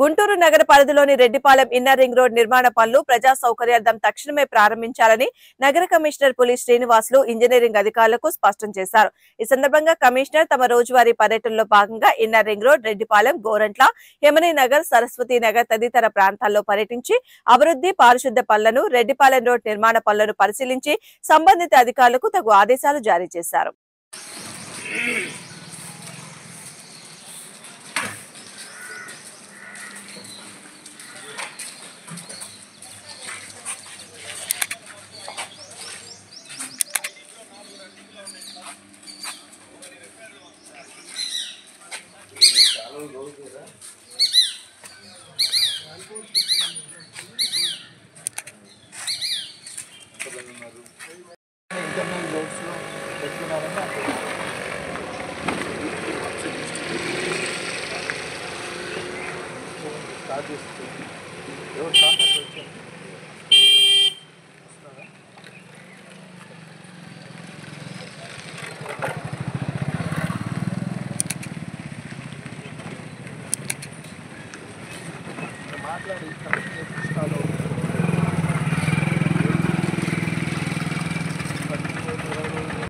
గుంటూరు నగర పరిధిలోని Reddipalem inner ring road నిర్మాణ పనులు ప్రజా సౌకర్యార్థం తక్షణమే ప్రారంభించాలని నగర కమిషనర్ పులి శ్రీనివాసులు ఇంజనీరింగ్ అధికారులకు స్పష్టం చేశారు. ఈ సందర్భంగా కమిషనర్ తమ రోజువారీ పర్యటనలో భాగంగా inner ring road, Reddipalem, Gorantla, Yamuni Nagar, Saraswati Nagar తదితర ప్రాంతాల్లో పర్యటించి అభివృద్ధి, పారిశుద్ధ్య పనులను, రెడ్డిపాలెం రోడ్ నిర్మాణ పనులను పరిశీలించి సంబంధిత అధికారులకు తగు ఆదేశాలు జారీ చేశారు. ఇంటర్నల్ రోడ్స్ లో పెట్టుకున్నారని స్టార్ట్ చేస్తుంది. ఎవరు స్టార్ట్ వచ్చారు మాట్లాడి కృష్ణాలో